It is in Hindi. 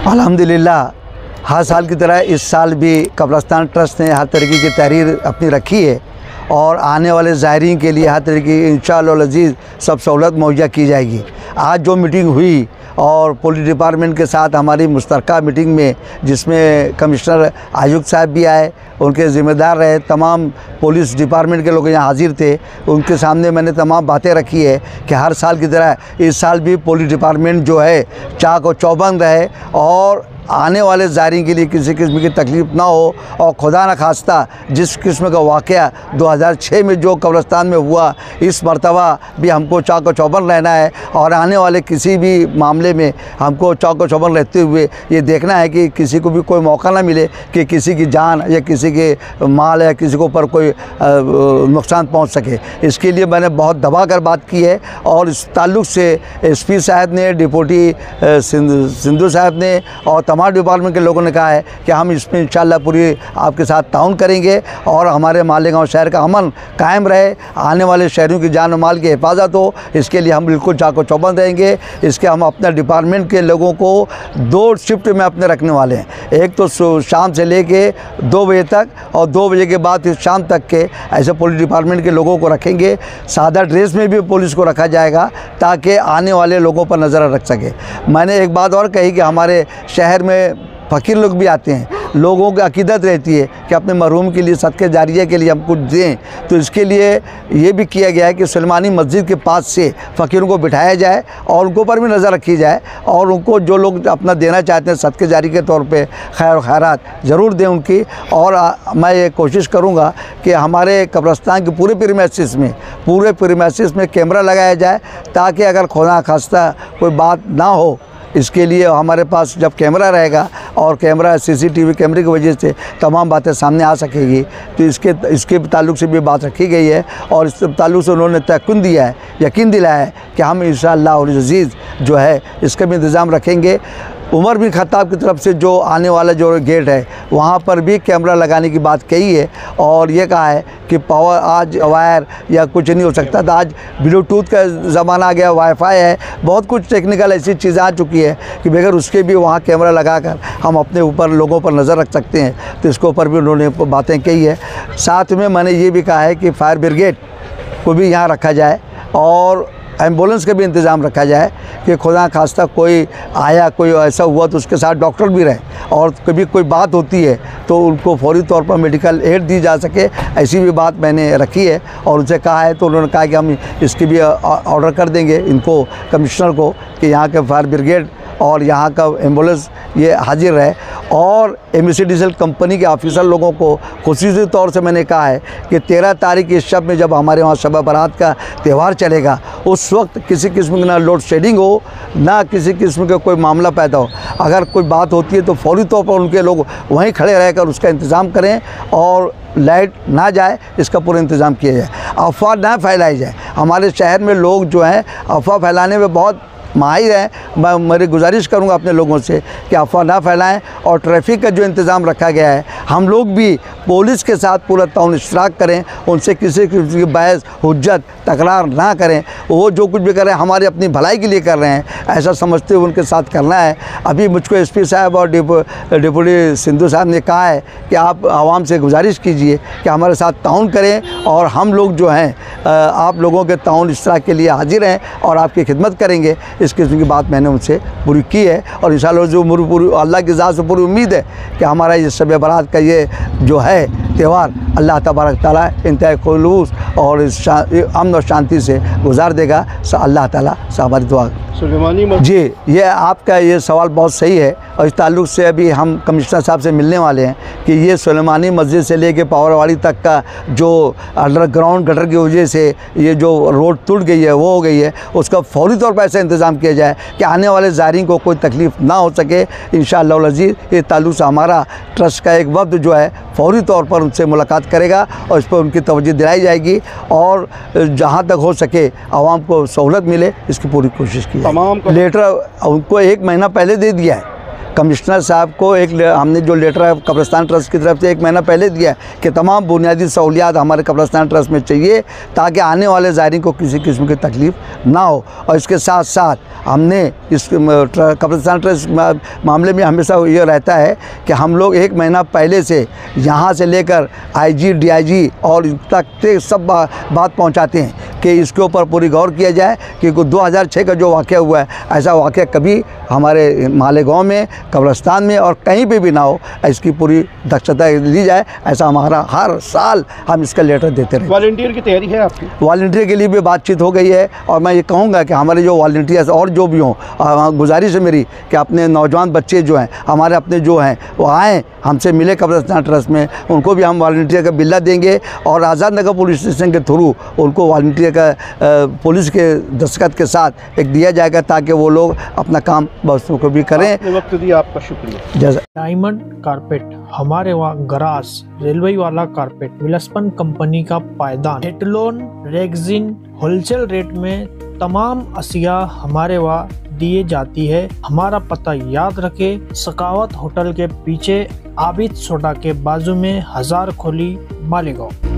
अल्हम्दुलिल्लाह हर साल की तरह इस साल भी कब्रिस्तान ट्रस्ट ने हर तरीके की तहरीर अपनी रखी है और आने वाले ज़ायरीन के लिए हर तरीके की इंशाअल्लाह अज़ीज़ सब सहूलत मुहैया की जाएगी। आज जो मीटिंग हुई और पुलिस डिपार्टमेंट के साथ हमारी मुश्तरका मीटिंग में, जिसमें कमिश्नर आयुक्त साहब भी आए, उनके ज़िम्मेदार रहे, तमाम पुलिस डिपार्टमेंट के लोग यहाँ हाजिर थे, उनके सामने मैंने तमाम बातें रखी है कि हर साल की तरह इस साल भी पुलिस डिपार्टमेंट जो है चाक और चौबंद रहे और आने वाले ज़ायरीन के लिए किसी किस्म की तकलीफ़ ना हो। और खुदा न खास्ता जिस किस्म का वाक़या 2006 में जो कब्रिस्तान में हुआ, इस मरतबा भी हमको चाक और चौबंद रहना है और आने वाले किसी भी मामले में हमको चाक और चौबंद रहते हुए ये देखना है कि किसी को भी कोई मौका ना मिले कि किसी की जान या किसी के माल या किसी को ऊपर कोई नुकसान पहुँच सके। इसके लिए मैंने बहुत दबा कर बात की है और इस ताल्लुक़ से SP साहब ने, डिप्टी सिंधु साहब ने और तमाम डिपार्टमेंट के लोगों ने कहा है कि हम इसमें इंशाअल्लाह पूरी आपके साथ ताउन करेंगे और हमारे मालेगांव शहर का अमन कायम रहे, आने वाले शहरों की जान और माल की हिफाजत हो। इसके लिए हम बिल्कुल चाको चौबंद रहेंगे। इसके हम अपने डिपार्टमेंट के लोगों को 2 शिफ्ट में अपने रखने वाले हैं, एक तो शाम से लेके 2 बजे तक और 2 बजे के बाद फिर शाम तक के ऐसे पुलिस डिपार्टमेंट के लोगों को रखेंगे। सादा ड्रेस में भी पुलिस को रखा जाएगा ताकि आने वाले लोगों पर नज़र रख सके। मैंने एक बात और कही कि हमारे शहर में फ़कीर लोग भी आते हैं, लोगों की अकीदत रहती है कि अपने मरहूम के लिए सदक़े जारिया के लिए हम कुछ दें, तो इसके लिए ये भी किया गया है कि सुलेमानी मस्जिद के पास से फ़कीरों को बिठाया जाए और उनको पर भी नज़र रखी जाए और उनको जो लोग अपना देना चाहते हैं सदक़े जारी के तौर पे खैर खैरात ज़रूर दें उनकी। और मैं ये कोशिश करूँगा कि हमारे कब्रिस्तान के पूरे प्रीमाइसिस में कैमरा लगाया जाए ताकि अगर खुदा खास्ता कोई बात ना हो, इसके लिए हमारे पास जब कैमरा रहेगा और कैमरा CCTV कैमरे की वजह से तमाम बातें सामने आ सकेगी, तो इसके ताल्लुक़ से भी बात रखी गई है और इस ताल्लुक़ से उन्होंने यकीन दिलाया है कि हम इंशाअल्लाह अज़ीज़ जो है इसका भी इंतज़ाम रखेंगे। उमर बिन खत्ताब की तरफ से जो आने वाला जो गेट है वहाँ पर भी कैमरा लगाने की बात कही है और ये कहा है कि पावर आज वायर या कुछ नहीं हो सकता था, आज ब्लूटूथ का ज़माना आ गया, वाईफाई है, बहुत कुछ टेक्निकल ऐसी चीज़ें आ चुकी है कि बगैर उसके भी वहाँ कैमरा लगाकर हम अपने ऊपर लोगों पर नज़र रख सकते हैं। तो इसके ऊपर भी उन्होंने बातें कही है। साथ में मैंने ये भी कहा है कि फायर ब्रिगेड को भी यहाँ रखा जाए और एम्बुलेंस का भी इंतज़ाम रखा जाए कि खुदा खास्ता कोई आया, कोई ऐसा हुआ तो उसके साथ डॉक्टर भी रहे और कभी कोई बात होती है तो उनको फौरी तौर पर मेडिकल एड दी जा सके, ऐसी भी बात मैंने रखी है और उनसे कहा है। तो उन्होंने कहा कि हम इसकी भी ऑर्डर कर देंगे इनको, कमिश्नर को, कि यहाँ के फायर ब्रिगेड और यहाँ का एम्बुलेंस ये हाजिर रहे। और MEC डीजल कंपनी के ऑफिसर लोगों को खुसूसी तौर से मैंने कहा है कि 13 तारीख इस शब में जब हमारे वहाँ शब बारात का त्यौहार चलेगा, उस वक्त किसी किस्म की ना लोड शेडिंग हो, ना किसी किस्म का कोई मामला पैदा हो। अगर कोई बात होती है तो फौरी तौर पर उनके लोग वहीं खड़े रहकर उसका इंतज़ाम करें और लाइट ना जाए, इसका पूरा इंतज़ाम किया जाए। अफवाह ना फैलाई जाए। हमारे शहर में लोग जो हैं अफवाह फैलाने में बहुत माहिर हैं। मैं मेरी गुजारिश करूंगा अपने लोगों से कि अफवाह ना फैलाएं और ट्रैफिक का जो इंतज़ाम रखा गया है हम लोग भी पुलिस के साथ पूरा ताउन इश्तराक करें, उनसे किसी की बहस हुज्जत तकरार ना करें। वो जो कुछ भी कर रहे हैं हमारी अपनी भलाई के लिए कर रहे हैं, ऐसा समझते हुए उनके साथ करना है। अभी मुझको SP साहब और डिप्टी सिंधु साहब ने कहा है कि आप आवाम से गुजारिश कीजिए कि हमारे साथ ताउन करें और हम लोग जो हैं आप लोगों के ताउन इश्तराक के लिए हाजिर हैं और आपकी खिदमत करेंगे। इस किस्म की बात मैंने उनसे पूरी की है और इंशाअल्लाह जो पूरी अल्लाह की ज़ात से पूरी उम्मीद है कि हमारा ये शब बारात का ये जो है त्यौहार अल्लाह तबारक ताला इंतहाई खुलूस और अमन और शांति से गुजार देगा। अल्लाह ताला से हमारी दुआ। सुलेमानी जी, ये आपका ये सवाल बहुत सही है और इस ताल्लुक़ से अभी हम कमिश्नर साहब से मिलने वाले हैं कि ये सुलेमानी मस्जिद से लेके पावरवाड़ी तक का जो अंडरग्राउंड गटर की वजह से ये जो रोड टूट गई है, वो हो गई है, उसका फौरी तौर पर ऐसा इंतज़ाम किया जाए कि आने वाले ज़ायरीन को कोई तकलीफ़ ना हो सके। इंशाअल्लाह अज़ीज़ ये ताल्लुक़ से हमारा ट्रस्ट का एक वफ़द जो है फौरी तौर पर उनसे मुलाकात करेगा और इस पर उनकी तवज्जो दिलाई जाएगी और जहाँ तक हो सके आवाम को सहूलत मिले इसकी पूरी कोशिश की। तमाम लेटर उनको 1 महीना पहले दे दिया है, कमिश्नर साहब को हमने जो लेटर है कब्रिस्तान ट्रस्ट की तरफ से 1 महीना पहले दिया है कि तमाम बुनियादी सहूलियात हमारे कब्रिस्तान ट्रस्ट में चाहिए ताकि आने वाले ज़ायरीन को किसी किस्म की तकलीफ़ ना हो। और इसके साथ साथ हमने इस कब्रिस्तान ट्रस्ट मामले में हमेशा ये रहता है कि हम लोग 1 महीना पहले से यहाँ से लेकर IG DIG और तक सब बात पहुँचाते हैं कि इसके ऊपर पूरी गौर किया जाए, क्योंकि 2006 का जो वाक़या हुआ है ऐसा वाक़या कभी हमारे मालेगांव में, कब्रिस्तान में और कहीं पे भी ना हो, इसकी पूरी दक्षता ली जाए। ऐसा हमारा हर साल हम इसका लेटर देते रहे। वॉलंटियर की तैयारी है आपकी? वॉलंटियर के लिए भी बातचीत हो गई है और मैं ये कहूँगा कि हमारे जो वॉलंटियर्स और जो भी हों, गुजारिश है मेरी कि अपने नौजवान बच्चे जो हैं, हमारे अपने जो हैं, वो आएँ हमसे मिले कब्रिस्तान ट्रस्ट में, उनको भी हम वॉलंटियर का बिल्ला देंगे और आज़ाद नगर पुलिस स्टेशन के थ्रू उनको वॉलंटियर का पुलिस के दस्तखत के साथ एक दिया जाएगा ताकि वो लोग अपना काम बच्चों को भी करें। आपने वक्त दिया, आपका शुक्रिया। डायमंड कारपेट, हमारे वहाँ गरास, रेलवे वाला कारपेट, विलस्पन कंपनी का पायदान, हेटलोन रेगजिन होलसेल रेट में तमाम अशिया हमारे वहाँ दिए जाती है। हमारा पता याद रखे, सकावत होटल के पीछे, आबिद सोडा के बाजू में, हजार खोली, मालेगांव।